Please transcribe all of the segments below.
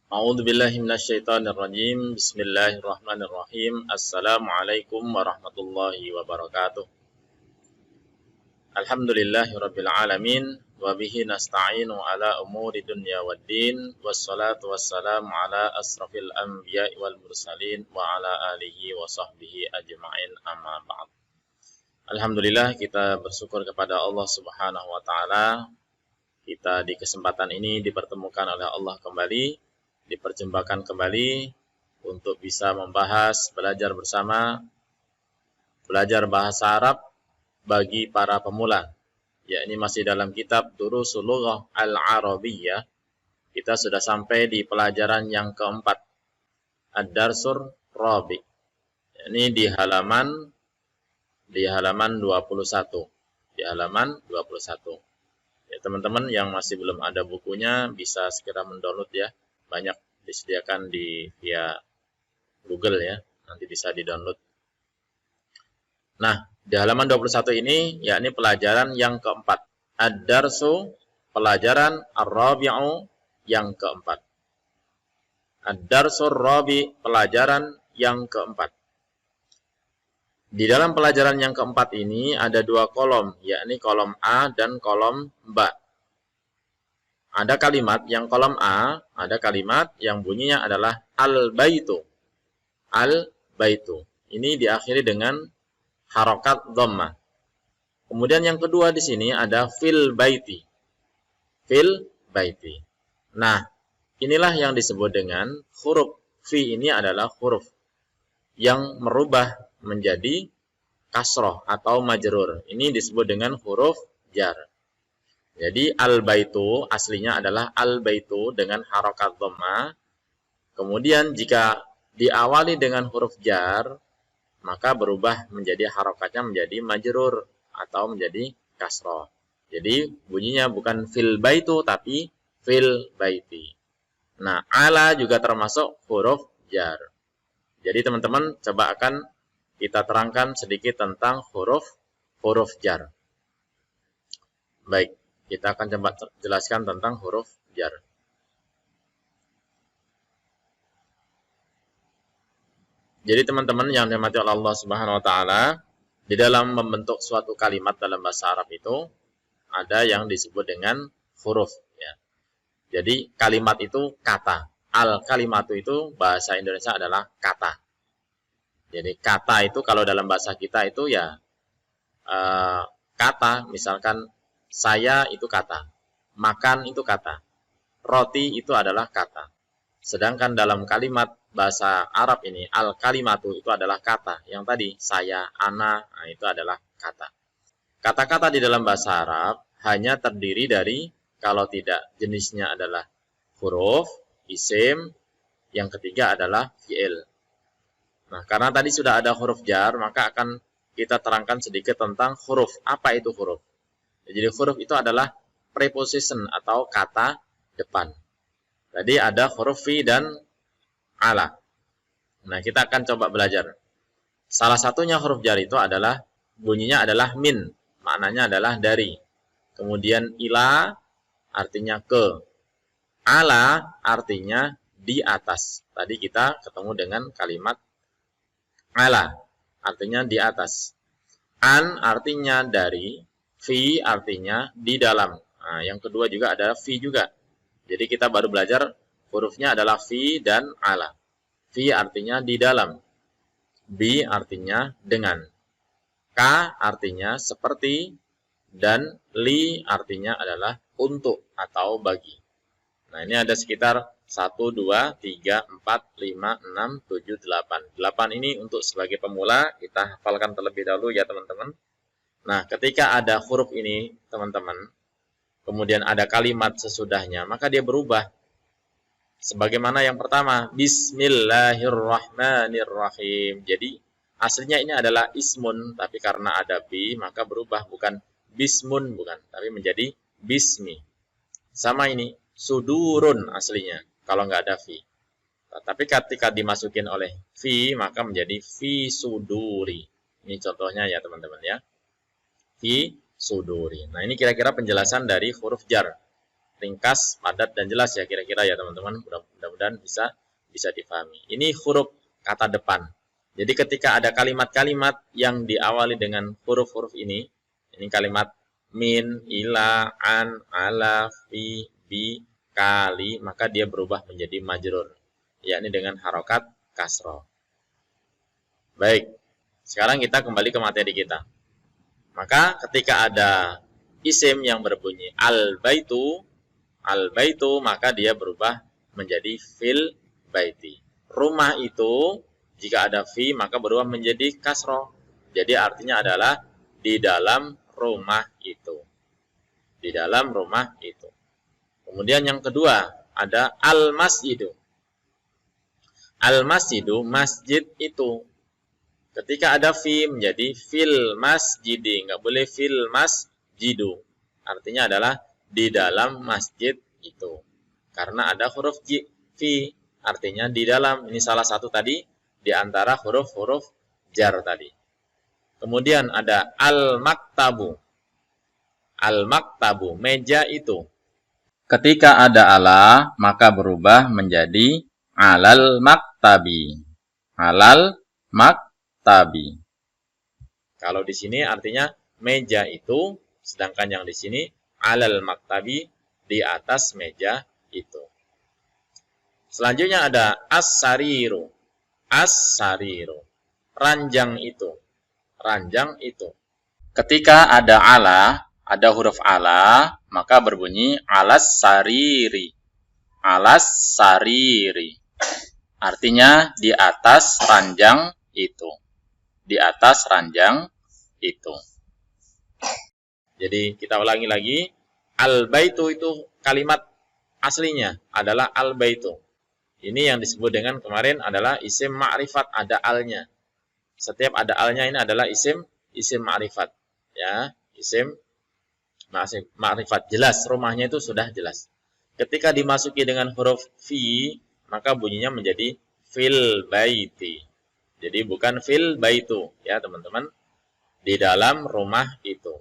A'udzu billahi minasyaitonir rajim. Bismillahirrahmanirrahim. Assalamualaikum warahmatullahi wabarakatuh. Alhamdulillahirabbil alamin wa bihi nasta'inu ala umuri dunya waddin wassalatu wassalamu ala asrafil anbiya'i wal mursalin wa ala alihi wa sahbihi ajma'in amma ba'd. Alhamdulillah, kita bersyukur kepada Allah Subhanahu wa taala. Kita di kesempatan ini dipertemukan oleh Allah kembali, diperjumpakan kembali untuk bisa membahas, belajar bersama, belajar bahasa Arab bagi para pemula. Yakni masih dalam kitab Durusul Lughah Al-Arabiyyah. Kita sudah sampai di pelajaran yang keempat, Ad-Darsur Rabi'. Ini di halaman 21. Di halaman 21. Ya, teman-teman yang masih belum ada bukunya bisa segera mendownload ya. Banyak disediakan via Google ya. Nanti bisa di-download. Nah, di halaman 21 ini yakni pelajaran yang keempat. Ad-Darsu, pelajaran Ar-Rabi'u yang keempat. Ad-Darsur Rabi', pelajaran yang keempat. Di dalam pelajaran yang keempat ini ada dua kolom, yakni kolom A dan kolom B. Ada kalimat yang kolom A, ada kalimat yang bunyinya adalah al-baitu. Al-baitu. Ini diakhiri dengan harokat dhammah. Kemudian yang kedua di sini ada fil baiti. Fil baiti. Nah, inilah yang disebut dengan huruf fi. Ini adalah huruf yang merubah menjadi kasroh atau majrur. Ini disebut dengan huruf jar. Jadi al-baitu aslinya adalah al-baitu dengan harokat dhammah. Kemudian jika diawali dengan huruf jar, maka berubah menjadi harokatnya menjadi majrur atau menjadi kasroh. Jadi bunyinya bukan fil baitu tapi fil baiti. Nah, ala juga termasuk huruf jar. Jadi teman-teman coba akan kita terangkan sedikit tentang huruf jar. Baik, kita akan coba jelaskan tentang huruf jar. Jadi teman-teman yang dirahmati oleh Allah Subhanahu wa taala, di dalam membentuk suatu kalimat dalam bahasa Arab itu ada yang disebut dengan huruf ya. Jadi kalimat itu kata. Al-kalimatu itu bahasa Indonesia adalah kata. Jadi kata itu kalau dalam bahasa kita itu ya kata, misalkan saya itu kata, makan itu kata, roti itu adalah kata. Sedangkan dalam kalimat bahasa Arab ini, al-kalimatu itu adalah kata. Yang tadi, saya, ana, nah itu adalah kata. Kata-kata di dalam bahasa Arab hanya terdiri dari, kalau tidak jenisnya adalah huruf, isim, yang ketiga adalah fi'il. Nah, karena tadi sudah ada huruf jar, maka akan kita terangkan sedikit tentang huruf. Apa itu huruf? Jadi huruf itu adalah preposition atau kata depan. Tadi ada huruf fi dan ala. Nah, kita akan coba belajar. Salah satunya huruf jar itu adalah, bunyinya adalah min. Maknanya adalah dari. Kemudian ila artinya ke. Ala artinya di atas. Tadi kita ketemu dengan kalimat ala, artinya di atas. An artinya dari. Fi artinya di dalam. Nah, yang kedua juga ada fi juga. Jadi kita baru belajar hurufnya adalah fi dan ala. Fi artinya di dalam. Bi artinya dengan. Ka artinya seperti. Dan li artinya adalah untuk atau bagi. Nah, ini ada sekitar 1, 2, 3, 4, 5, 6, 7, 8. 8 ini untuk sebagai pemula, kita hafalkan terlebih dahulu ya teman-teman. Nah, ketika ada huruf ini, teman-teman, kemudian ada kalimat sesudahnya, maka dia berubah. Sebagaimana yang pertama, Bismillahirrahmanirrahim. Jadi, aslinya ini adalah ismun, tapi karena ada bi, maka berubah bukan bismun, bukan, tapi menjadi bismi. Sama ini, sudurun aslinya, kalau nggak ada fi. Tapi ketika dimasukin oleh fi, maka menjadi fi suduri. Ini contohnya ya teman-teman ya. Fi suduri. Nah, ini kira-kira penjelasan dari huruf jar. Ringkas, padat, dan jelas ya kira-kira ya teman-teman. Mudah-mudahan mudah-mudahan bisa difahami. Ini huruf kata depan. Jadi ketika ada kalimat-kalimat yang diawali dengan huruf-huruf ini kalimat min, ila, an, ala, fi, bi, kali, maka dia berubah menjadi majrur, yakni dengan harokat kasroh. Baik, sekarang kita kembali ke materi kita. Maka ketika ada isim yang berbunyi al-baitu, maka dia berubah menjadi fil baiti. Rumah itu, jika ada fi, maka berubah menjadi kasroh. Jadi artinya adalah di dalam rumah itu. Di dalam rumah itu. Kemudian yang kedua, ada al-masjidu. Al-masjidu, masjid itu. Ketika ada fi menjadi fil masjidi. Nggak boleh fil masjidu. Artinya adalah di dalam masjid itu. Karena ada huruf fi. Artinya di dalam. Ini salah satu tadi di antara huruf-huruf jar tadi. Kemudian ada al-maktabu. Al-maktabu, meja itu. Ketika ada ala, maka berubah menjadi alal maktabi. Alal maktabi. Kalau di sini artinya meja itu, sedangkan yang di sini alal maktabi, di atas meja itu. Selanjutnya ada as-sariru. As-sariru, ranjang itu. Ranjang itu. Ketika ada ala, ada huruf ala, maka berbunyi alas sariri. Alas sariri. Artinya di atas ranjang itu. Di atas ranjang itu. Jadi kita ulangi lagi. Al-baitu itu kalimat aslinya adalah al-baitu. Ini yang disebut dengan kemarin adalah isim ma'rifat, ada alnya. Setiap ada alnya ini adalah isim ma'rifat. Ya, isim ma'rifat. Jelas, rumahnya itu sudah jelas. Ketika dimasuki dengan huruf fi, maka bunyinya menjadi fil baiti. Jadi bukan fil baitu, ya teman-teman. Di dalam rumah itu.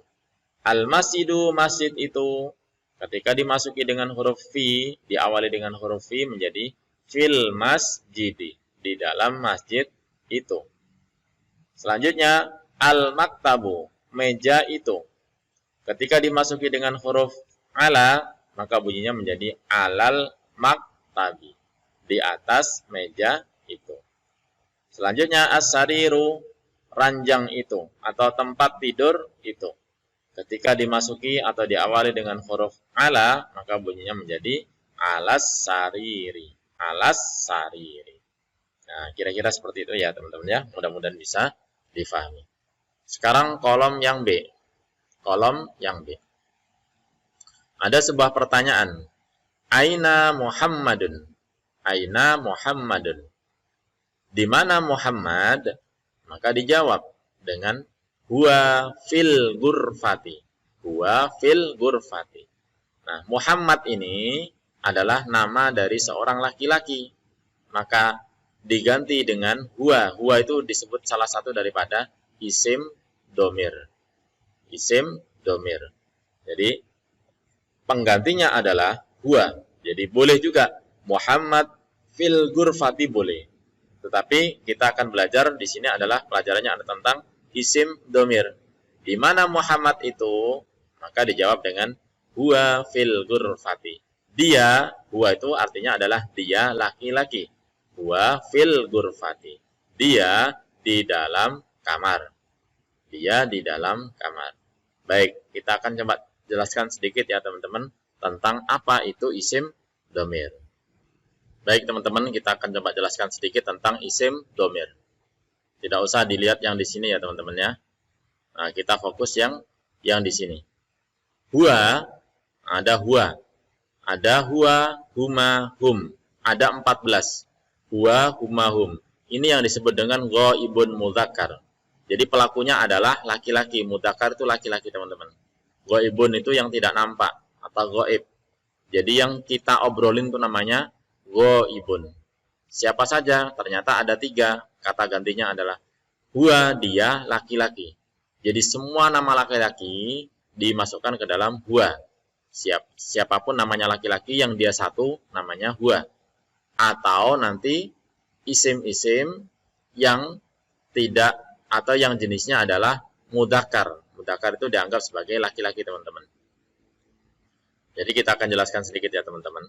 Al-masjidu, masjid itu. Ketika dimasuki dengan huruf fi, diawali dengan huruf fi menjadi fil masjidi. Di dalam masjid itu. Selanjutnya, al-maktabu, meja itu. Ketika dimasuki dengan huruf ala, maka bunyinya menjadi alal maktabi. Di atas meja itu. Selanjutnya, as-sariru, ranjang itu. Atau tempat tidur itu. Ketika dimasuki atau diawali dengan huruf ala, maka bunyinya menjadi alas sariri. Alas sariri. Nah, kira-kira seperti itu ya teman-teman ya. Mudah-mudahan bisa difahami. Sekarang kolom yang B. Kolom yang B. Ada sebuah pertanyaan. Aina Muhammadun? Aina Muhammadun? Di mana Muhammad? Maka dijawab dengan huwa fil ghurfati. Huwa fil ghurfati. Nah, Muhammad ini adalah nama dari seorang laki-laki. Maka diganti dengan huwa. Huwa itu disebut salah satu daripada isim domir. Isim domir. Jadi penggantinya adalah huwa. Jadi boleh juga Muhammad fil ghurfati boleh. Tetapi kita akan belajar di sini adalah pelajarannya ada tentang isim domir. Di mana Muhammad itu? Maka dijawab dengan huwa fil ghurfati. Dia, huwa itu artinya adalah dia laki-laki. Huwa fil ghurfati. Dia di dalam kamar. Dia di dalam kamar. Baik, kita akan coba jelaskan sedikit ya teman-teman tentang apa itu isim domir. Baik teman-teman, kita akan coba jelaskan sedikit tentang isim domir. Tidak usah dilihat yang di sini ya teman-teman ya. Nah, kita fokus yang di sini. Huwa, ada huwa. Ada huwa, huma, hum. Ada 14. Huwa, huma, hum. Ini yang disebut dengan ghaibun mudzakkar. Jadi pelakunya adalah laki-laki. Mudzakkar itu laki-laki teman-teman. Ghaibun itu yang tidak nampak atau ghaib. Jadi yang kita obrolin itu namanya ghaibun. Siapa saja? Ternyata ada 3. Kata gantinya adalah huwa, dia laki-laki. Jadi semua nama laki-laki dimasukkan ke dalam huwa. Siapapun namanya laki-laki yang dia satu namanya huwa. atau nanti isim-isim yang tidak atau yang jenisnya adalah mudzakkar. Mudzakkar itu dianggap sebagai laki-laki, teman-teman. Jadi kita akan jelaskan sedikit ya, teman-teman,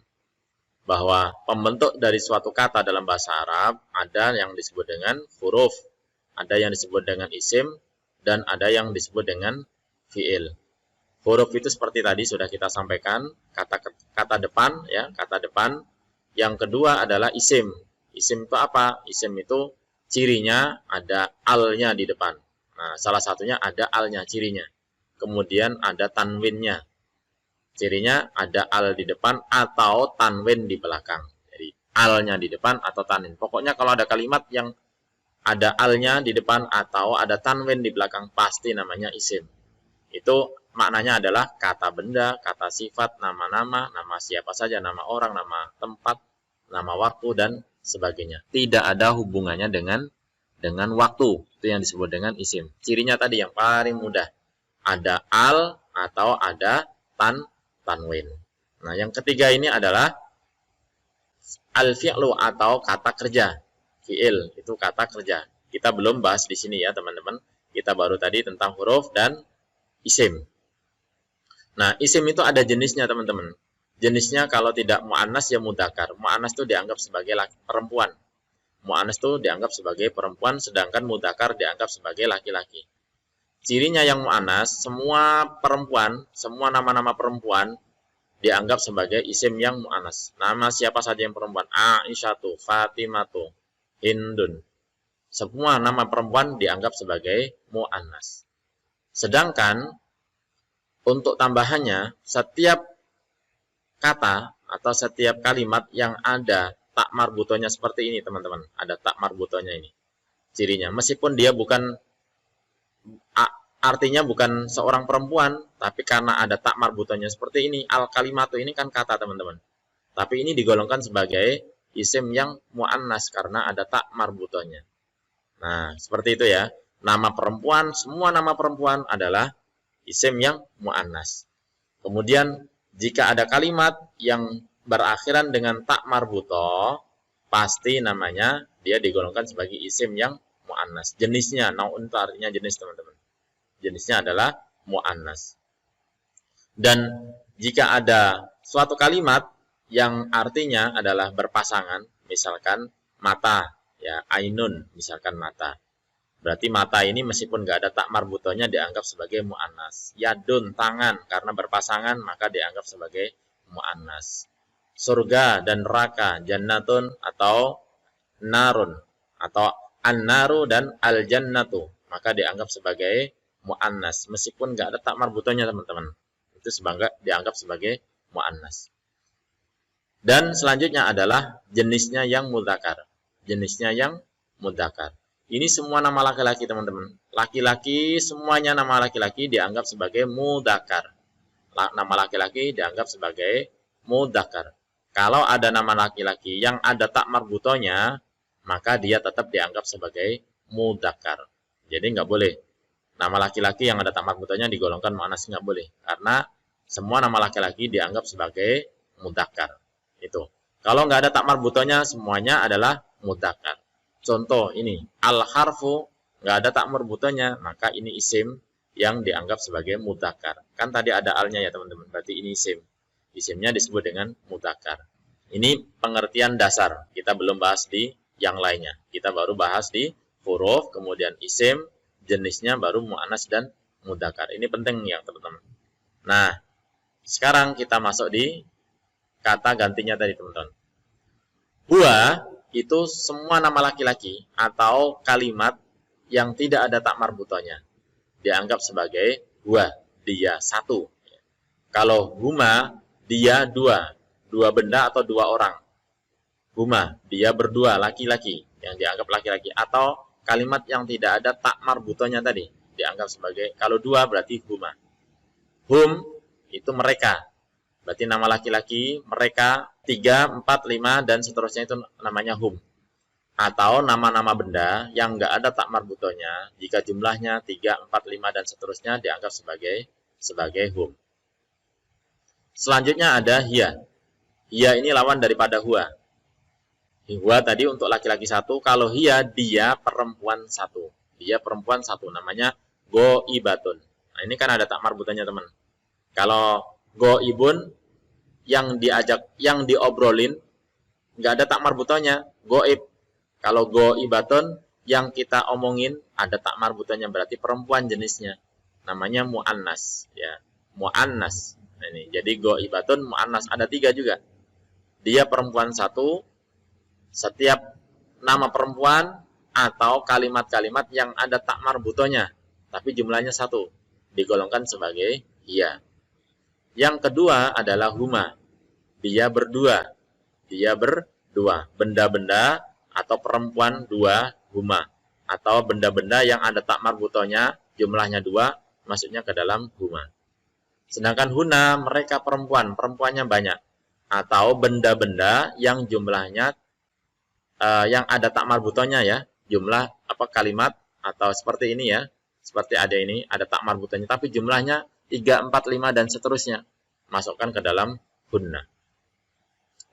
bahwa pembentuk dari suatu kata dalam bahasa Arab ada yang disebut dengan huruf, ada yang disebut dengan isim, dan ada yang disebut dengan fi'il. Huruf itu seperti tadi sudah kita sampaikan, kata depan ya, kata depan. Yang kedua adalah isim. Isim itu apa? Isim itu cirinya ada al-nya di depan. Nah, salah satunya ada al-nya, cirinya. Kemudian ada tanwinnya. Cirinya ada al di depan atau tanwin di belakang. Jadi al-nya di depan atau tanwin. Pokoknya kalau ada kalimat yang ada al-nya di depan atau ada tanwin di belakang, pasti namanya isim. Itu maknanya adalah kata benda, kata sifat, nama-nama, nama siapa saja, nama orang, nama tempat, nama waktu, dan sebagainya. Tidak ada hubungannya dengan waktu. Itu yang disebut dengan isim. Cirinya tadi yang paling mudah. Ada al atau ada tanwin. Nah, yang ketiga ini adalah al-fi'lu atau kata kerja. Fi'il itu kata kerja. Kita belum bahas di sini ya, teman-teman. Kita baru tadi tentang huruf dan isim. Nah, isim itu ada jenisnya, teman-teman. Jenisnya kalau tidak mu'annas ya mudzakkar. Mu'annas itu dianggap sebagai perempuan. Mu'annas itu dianggap sebagai perempuan, sedangkan mudzakkar dianggap sebagai laki-laki. Cirinya yang mu'annas, semua perempuan, semua nama-nama perempuan dianggap sebagai isim yang mu'annas. Nama siapa saja yang perempuan, Aisyatu, Fatimatu, Hindun. Semua nama perempuan dianggap sebagai mu'annas. Sedangkan untuk tambahannya, setiap kata atau setiap kalimat yang ada tak marbutonya seperti ini, teman-teman. Ada tak marbutonya ini. Cirinya, meskipun dia bukan artinya bukan seorang perempuan, tapi karena ada tak marbutonya seperti ini, al-kalimatu ini kan kata, teman-teman. Tapi ini digolongkan sebagai isim yang mu'annas karena ada tak marbutonya. Nah, seperti itu ya. Nama perempuan, semua nama perempuan adalah isim yang mu'annas. Kemudian, jika ada kalimat yang berakhiran dengan tak marbuto, pasti namanya dia digolongkan sebagai isim yang mu'annas. Jenisnya, naun itu artinya jenis, teman-teman. Jenisnya adalah mu'annas. Dan jika ada suatu kalimat yang artinya adalah berpasangan, misalkan mata, ya ainun, misalkan mata. Berarti mata ini meskipun nggak ada tak marbutonya dianggap sebagai mu'annas. Yadun, tangan, karena berpasangan maka dianggap sebagai mu'annas. Surga dan neraka, jannatun atau narun, atau an-naru dan al-jannatu, maka dianggap sebagai mu'annas. Meskipun nggak ada tak marbutonya, teman-teman. Itu dianggap sebagai mu'annas. Dan selanjutnya adalah jenisnya yang mudzakkar. Jenisnya yang mudzakkar. Ini semua nama laki-laki, teman-teman. Laki-laki, semuanya nama laki-laki dianggap sebagai mudzakkar. Nama laki-laki dianggap sebagai mudzakkar. Kalau ada nama laki-laki yang ada tak marbutonya, maka dia tetap dianggap sebagai mudzakkar. Jadi nggak boleh. Nama laki-laki yang ada tak marbutonya digolongkan mu'annas, nggak boleh. Karena semua nama laki-laki dianggap sebagai mudzakkar. Itu. Kalau nggak ada tak marbutonya, semuanya adalah mudzakkar. Contoh ini, al-harfu, nggak ada tak marbutonya, maka ini isim yang dianggap sebagai mudzakkar. Kan tadi ada alnya ya, teman-teman. Berarti ini isim. Isimnya disebut dengan mudzakkar. Ini pengertian dasar. Kita belum bahas di yang lainnya. Kita baru bahas di huruf, kemudian isim, jenisnya baru mu'annas dan mudzakkar. Ini penting ya, teman-teman. Nah, sekarang kita masuk di kata gantinya tadi, teman-teman. Huwa itu semua nama laki-laki atau kalimat yang tidak ada tak marbutonya dianggap sebagai huwa, dia satu. Kalau huma, dia dua benda atau dua orang. Huma, dia berdua, laki-laki, yang dianggap laki-laki. Atau kalimat yang tidak ada tak marbutonya tadi dianggap sebagai, kalau dua berarti huma. Hum itu mereka, berarti nama laki-laki, mereka 3, 4, 5 dan seterusnya itu namanya hum. Atau nama-nama benda yang enggak ada tak marbutonya, jika jumlahnya 3, 4, 5 dan seterusnya dianggap sebagai hum. Selanjutnya ada hiya. Hiya ini lawan daripada huwa. Huwa tadi untuk laki-laki satu, kalau hiya dia perempuan satu. Dia perempuan satu, namanya goibatun. Nah, ini kan ada tak marbutannya, teman. Kalau goibun yang diajak, yang diobrolin, nggak ada tak marbutannya, goib. Kalau goibatun yang kita omongin ada tak marbutannya, berarti perempuan jenisnya. Namanya mu'annas, ya. Mu'annas. Nah, ini. Jadi goibatun mu'annas ada 3 juga. Dia perempuan satu. Setiap nama perempuan atau kalimat-kalimat yang ada tak marbutonya, tapi jumlahnya 1, digolongkan sebagai hiya. Yang kedua adalah huma. Dia berdua. Dia berdua. Benda-benda atau perempuan 2, huma. Atau benda-benda yang ada tak marbutonya, jumlahnya 2, masuknya ke dalam huma. Sedangkan huna, mereka perempuan, perempuannya banyak. Atau benda-benda yang jumlahnya yang ada tak marbutonya, ya, jumlah kalimat atau seperti ini, ya, seperti ada ini ada tak marbutonya, tapi jumlahnya 3, 4, 5 dan seterusnya, masukkan ke dalam hunna.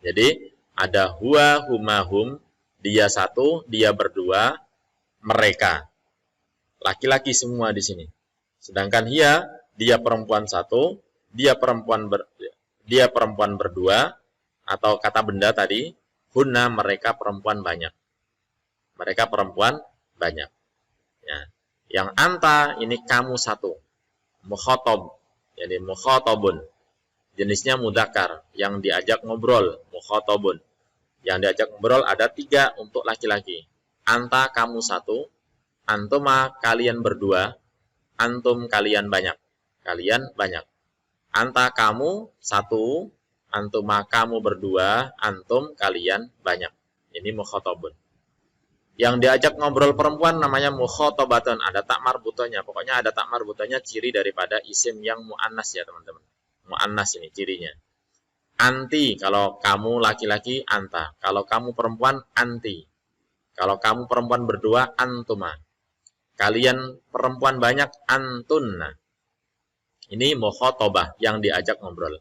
Jadi ada huwa, huma, hum, dia satu, dia berdua, mereka laki-laki semua di sini. Sedangkan hiya, dia perempuan satu, dia perempuan berdua, atau kata benda tadi. Hunna, mereka perempuan banyak. Mereka perempuan banyak. Ya. Yang anta, ini kamu satu. Mukhotob. Jadi mukhotobun. Jenisnya mudzakkar. Yang diajak ngobrol. Mukhotobun. Yang diajak ngobrol ada 3 untuk laki-laki. Anta, kamu satu. Antuma, kalian berdua. Antum, kalian banyak. Kalian banyak. Anta, kamu satu. Antuma, kamu berdua, antum, kalian banyak. Ini mukhotobun. Yang diajak ngobrol perempuan namanya mukhotobatun. Ada tak marbutonya. Pokoknya ada tak marbutonya, ciri daripada isim yang mu'annas, ya teman-teman. Mu'annas ini cirinya. Anti, kalau kamu laki-laki, anta. Kalau kamu perempuan, anti. Kalau kamu perempuan berdua, antuma. Kalian perempuan banyak, antunna. Ini mukhotobah, yang diajak ngobrol.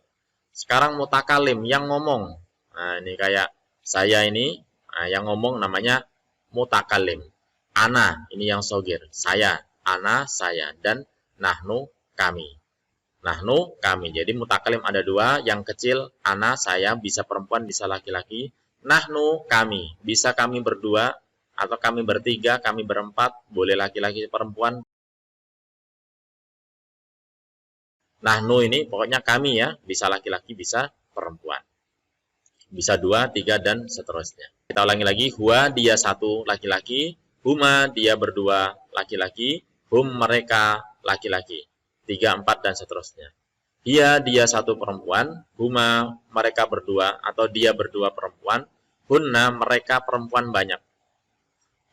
Sekarang mutakalim, yang ngomong. Nah, ini kayak saya ini, yang ngomong namanya mutakalim. Ana, ini yang sogir. Saya, ana, saya. Dan nahnu, kami. Nahnu, kami. Jadi mutakalim ada 2, yang kecil, ana, saya, bisa perempuan, bisa laki-laki. Nahnu, kami. Bisa kami berdua, atau kami bertiga, kami berempat, boleh laki-laki, perempuan. Nahnu ini pokoknya kami, ya, bisa laki-laki, bisa perempuan. Bisa 2, 3, dan seterusnya. Kita ulangi lagi, huwa, dia satu laki-laki, huma, dia berdua laki-laki, hum, mereka laki-laki, 3, 4, dan seterusnya. Hiya, dia satu perempuan, huma, mereka berdua, atau dia berdua perempuan, hunna, mereka perempuan banyak.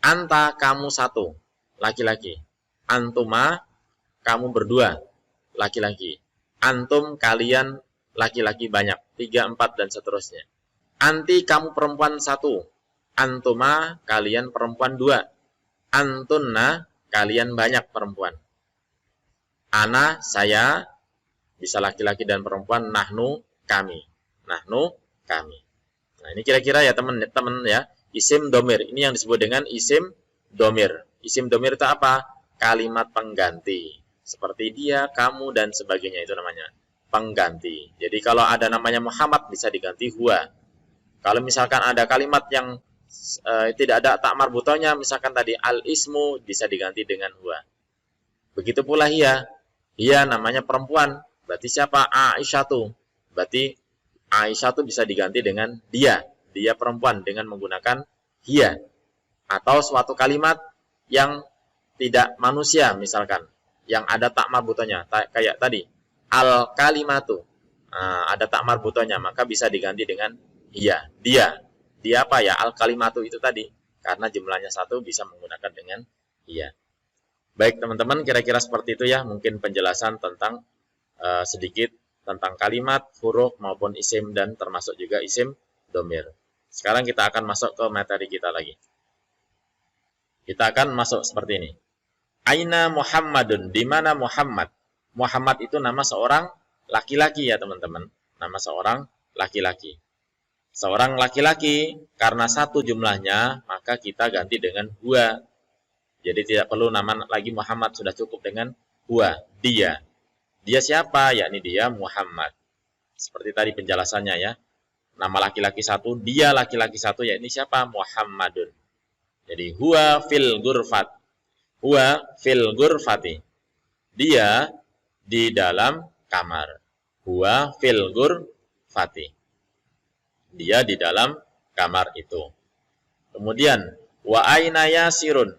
Anta, kamu satu laki-laki, antuma, kamu berdua laki-laki. Antum, kalian laki-laki banyak. 3, 4, dan seterusnya. Anti, kamu perempuan satu. Antuma, kalian perempuan 2. Antunna, kalian banyak perempuan. Ana, saya, bisa laki-laki dan perempuan. Nahnu, kami. Nahnu, kami. Nah, ini kira-kira ya teman-teman, ya. Isim domir. Ini yang disebut dengan isim domir. Isim domir itu apa? Kalimat pengganti. Seperti dia, kamu, dan sebagainya, itu namanya pengganti. Jadi kalau ada namanya Muhammad bisa diganti huwa. Kalau misalkan ada kalimat yang tidak ada tak marbutonya, misalkan tadi al-ismu, bisa diganti dengan huwa. Begitu pula hiya. Hiya namanya perempuan. Berarti siapa? Aisyatu. Berarti Aisyatu bisa diganti dengan dia. Dia perempuan dengan menggunakan hiya. Atau suatu kalimat yang tidak manusia, misalkan yang ada tak marbutonya, kayak tadi al kalimatu, ada tak marbutonya, maka bisa diganti dengan hiya. Dia apa ya? Al kalimatu itu tadi, karena jumlahnya 1 bisa menggunakan dengan hiya. Baik teman-teman, kira-kira seperti itu ya, mungkin penjelasan tentang sedikit tentang kalimat, huruf maupun isim, dan termasuk juga isim domir. Sekarang kita akan masuk ke materi kita lagi. Kita akan masuk seperti ini. Aina Muhammadun, di mana Muhammad? Muhammad itu nama seorang laki-laki, ya teman-teman. Nama seorang laki-laki. Seorang laki-laki, karena satu jumlahnya, maka kita ganti dengan huwa. Jadi tidak perlu nama lagi Muhammad, sudah cukup dengan huwa, dia. Dia siapa? Yakni dia Muhammad. Seperti tadi penjelasannya ya. Nama laki-laki satu, dia laki-laki satu, yakni siapa? Muhammadun. Jadi huwa fil ghurfat. Huwa fil ghurfati. Dia di dalam kamar. Huwa fil ghurfati. Dia di dalam kamar itu. Kemudian wa aina yasirun.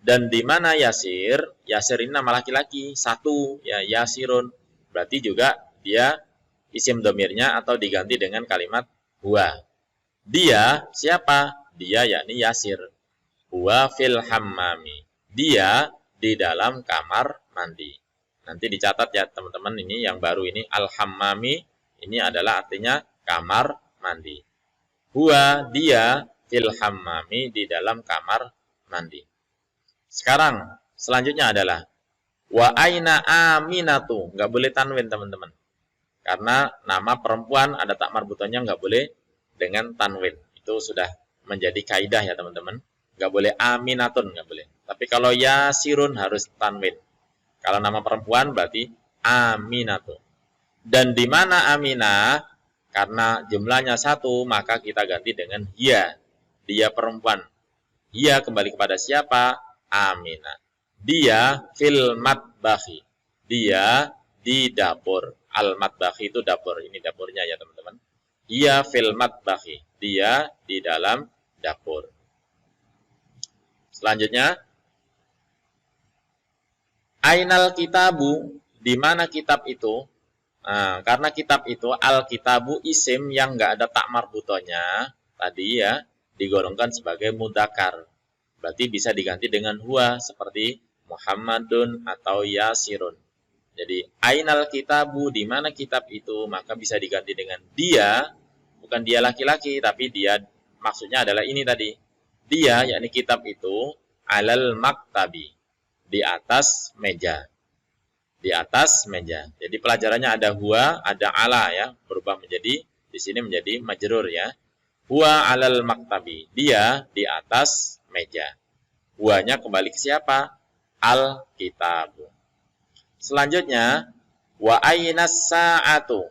Dan di mana Yasir? Yasir ini nama laki-laki satu, ya Yasirun. Berarti juga dia isim domirnya atau diganti dengan kalimat huwa. Dia siapa? Dia yakni Yasir. Huwa fil hammami. Dia di dalam kamar mandi. Nanti dicatat ya teman-teman, ini yang baru ini al-hammami, ini adalah artinya kamar mandi. Huwa dia fil hammami, di dalam kamar mandi. Sekarang selanjutnya adalah wa aina aminatu. Nggak boleh tanwin teman-teman. Karena nama perempuan ada tak marbutannya, nggak boleh dengan tanwin. Itu sudah menjadi kaidah ya teman-teman. Nggak boleh aminatun, nggak boleh. Tapi kalau yasirun harus tanwin. Kalau nama perempuan berarti aminatu. Dan di mana aminah? Karena jumlahnya satu, maka kita ganti dengan hiya. Dia perempuan. Hiya kembali kepada siapa? Aminah. Dia fil matbahi. Dia di dapur. Al-matbahi itu dapur. Ini dapurnya ya teman-teman. Dia fil matbahi. Dia di dalam dapur. Selanjutnya, ainal kitabu, di mana kitab itu? Nah, karena kitab itu al-kitabu isim yang enggak ada tak marbutonya, tadi ya digolongkan sebagai mudzakkar. Berarti bisa diganti dengan huwa seperti Muhammadun atau Yasirun. Jadi ainal kitabu, di mana kitab itu, maka bisa diganti dengan dia, bukan dia laki-laki, tapi dia maksudnya adalah ini tadi. Dia yakni kitab itu alal maktabi, di atas meja. Di atas meja. Jadi pelajarannya ada huwa, ada ala ya, berubah menjadi di sini menjadi majrur ya. Huwa alal maktabi, dia di atas meja. Huwanya kembali ke siapa? Al-kitabu. Selanjutnya, wa ainas sa'atu.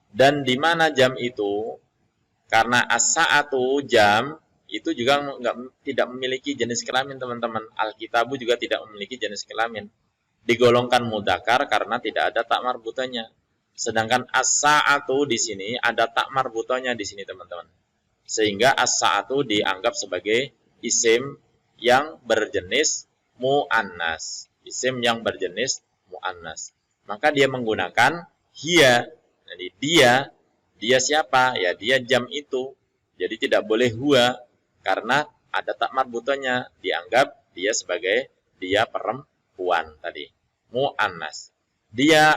Dan di mana jam itu? Karena as-sa'atu jam itu juga tidak memiliki jenis kelamin teman-teman. Al-kitabu juga tidak memiliki jenis kelamin. Digolongkan mudzakkar karena tidak ada tak marbutannya. Sedangkan as-sa'atu di sini ada tak marbutannya di sini teman-teman. Sehingga as-sa'atu dianggap sebagai isim yang berjenis mu'annas. Isim yang berjenis mu'annas. Maka dia menggunakan hiya. Jadi dia siapa? Ya dia jam itu. Jadi tidak boleh huwa karena ada tak marbutannya. Dianggap dia sebagai dia perempuan tadi. Mu'annas. Hiya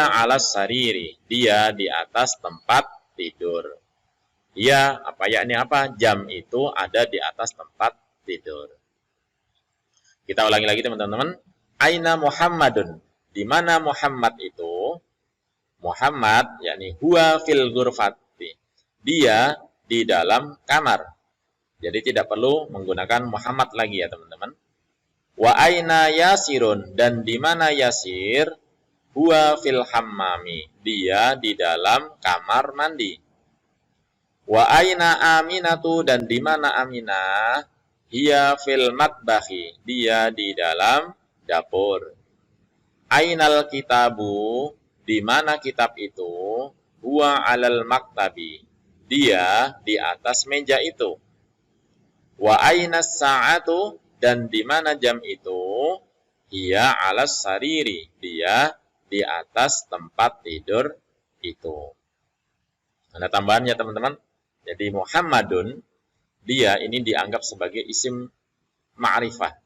alas sariri. Dia di atas tempat tidur. Hiya apa yakni apa? Jam itu ada di atas tempat tidur. Kita ulangi lagi teman-teman. Aina Muhammadun. Di mana Muhammad itu? Muhammad yakni huwa fil ghurfati. Dia di dalam kamar. Jadi tidak perlu menggunakan Muhammad lagi ya teman-teman. Wa aina Yasirun, dan di mana Yasir? Huwa fil hammami. Dia di dalam kamar mandi. Wa aina Aminatu, dan di mana Aminah? Hiya fil matbahi. Dia di dalam dapur. Ainal kitabu, di mana kitab itu? Huwa alal maktabi. Dia di atas meja itu. Wa ainas sa'atu, dan di mana jam itu? Hiya alas sariri. Dia di atas tempat tidur itu. Ada tambahannya teman-teman. Jadi Muhammadun, dia ini dianggap sebagai isim ma'rifah.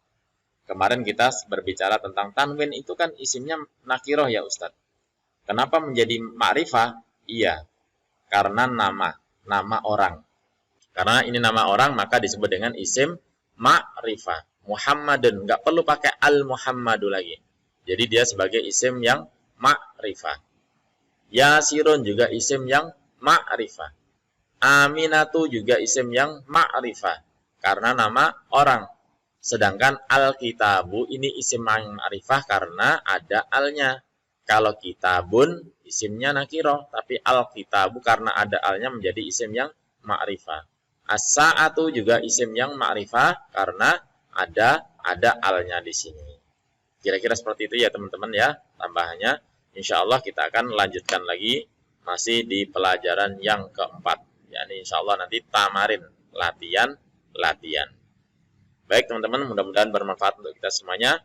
Kemarin kita berbicara tentang tanwin, itu kan isimnya nakiroh ya Ustadz. Kenapa menjadi ma'rifah? Iya, karena nama orang. Karena ini nama orang, maka disebut dengan isim ma'rifah. Muhammadun, nggak perlu pakai al-Muhammadu lagi. Jadi dia sebagai isim yang ma'rifah. Yasirun juga isim yang ma'rifah. Aminatu juga isim yang ma'rifah karena nama orang. Sedangkan al-kitabu ini isim yang ma'rifah karena ada alnya. Kalau kitabun isimnya nakiro, tapi al-kitabu karena ada alnya menjadi isim yang ma'rifah. As-sa'atu juga isim yang ma'rifah karena ada alnya di sini. Kira-kira seperti itu ya teman-teman ya tambahannya. Insya Allah kita akan lanjutkan lagi masih di pelajaran yang keempat. Yakni insya Allah nanti tamarin, latihan. Baik teman-teman, mudah-mudahan bermanfaat untuk kita semuanya.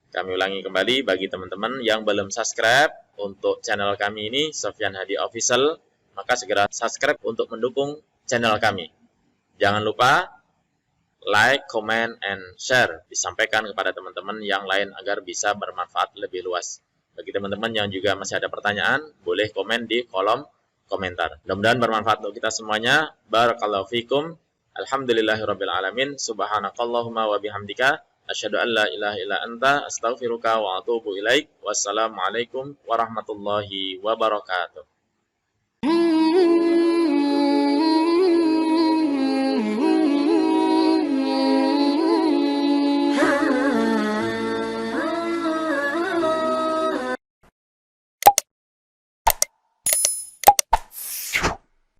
Kami ulangi kembali bagi teman-teman yang belum subscribe untuk channel kami ini, Sofyan Hadi Official, maka segera subscribe untuk mendukung channel kami. Jangan lupa like, comment, and share. Disampaikan kepada teman-teman yang lain agar bisa bermanfaat lebih luas. Bagi teman-teman yang juga masih ada pertanyaan, boleh komen di kolom komentar. Mudah-mudahan bermanfaat untuk kita semuanya. Barakallahu fikum. Alhamdulillahirabbil alamin. Subhanakallahumma wa bihamdika asyhadu an la ilaha illa anta astaghfiruka wa atubu ilaik. Wassalamualaikum warahmatullahi wabarakatuh.